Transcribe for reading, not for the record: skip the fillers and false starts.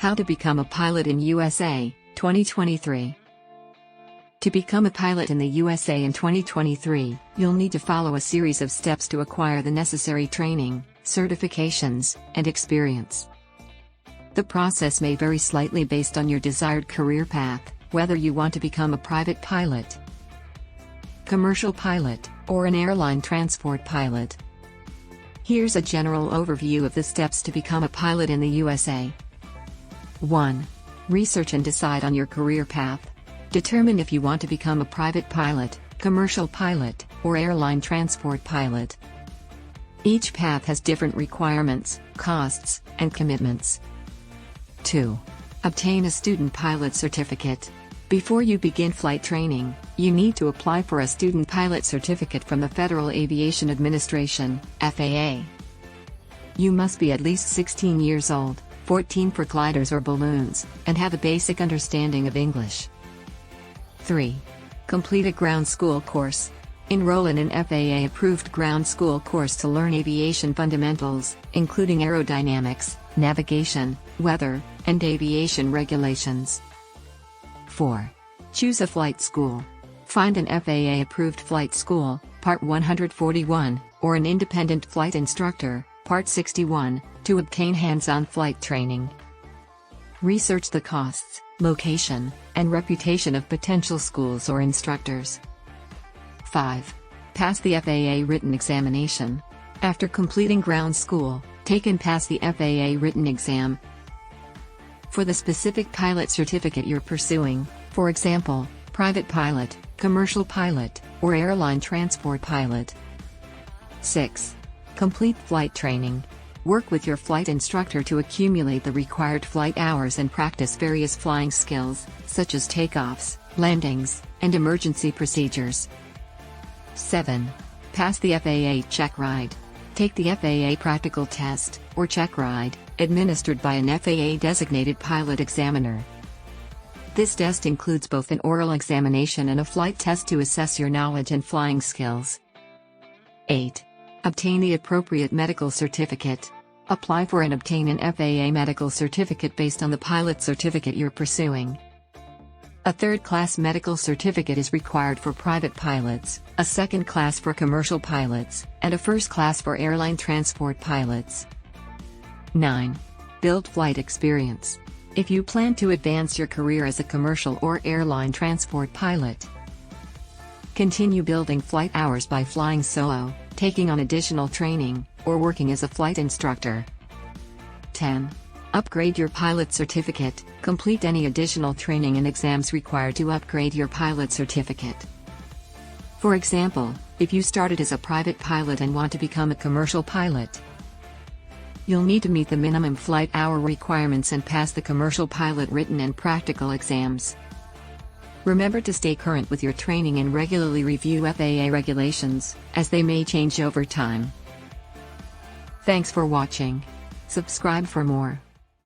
How to become a pilot in USA, 2023. To become a pilot in the USA in 2023, you'll need to follow a series of steps to acquire the necessary training, certifications, and experience. The process may vary slightly based on your desired career path, whether you want to become a private pilot, commercial pilot, or an airline transport pilot. Here's a general overview of the steps to become a pilot in the USA. 1. Research and decide on your career path. Determine if you want to become a private pilot, commercial pilot, or airline transport pilot. Each path has different requirements, costs, and commitments. 2. Obtain a student pilot certificate. Before you begin flight training, you need to apply for a student pilot certificate from the Federal Aviation Administration, FAA. You must be at least 16 years old, 14 for gliders or balloons, and have a basic understanding of English. 3. Complete a ground school course. Enroll in an FAA-approved ground school course to learn aviation fundamentals, including aerodynamics, navigation, weather, and aviation regulations. 4. Choose a flight school. Find an FAA-approved flight school, Part 141, or an independent flight instructor, Part 61, to obtain hands-on flight training. Research the costs, location, and reputation of potential schools or instructors. 5. Pass the FAA written examination. After completing ground school, take and pass the FAA written exam for the specific pilot certificate you're pursuing, for example, private pilot, commercial pilot, or airline transport pilot. 6. Complete flight training. Work with your flight instructor to accumulate the required flight hours and practice various flying skills, such as takeoffs, landings, and emergency procedures. 7. Pass the FAA check ride. Take the FAA practical test, or check ride, administered by an FAA-designated pilot examiner. This test includes both an oral examination and a flight test to assess your knowledge and flying skills. 8. Obtain the appropriate medical certificate. Apply for and obtain an FAA medical certificate based on the pilot certificate you're pursuing. A third-class medical certificate is required for private pilots, a second class for commercial pilots, and a first class for airline transport pilots. 9. Build flight experience. If you plan to advance your career as a commercial or airline transport pilot, continue building flight hours by flying solo, taking on additional training, or working as a flight instructor. 10. Upgrade your pilot certificate. Complete any additional training and exams required to upgrade your pilot certificate. For example, if you started as a private pilot and want to become a commercial pilot, you'll need to meet the minimum flight hour requirements and pass the commercial pilot written and practical exams. Remember to stay current with your training and regularly review FAA regulations, as they may change over time. Thanks for watching. Subscribe for more.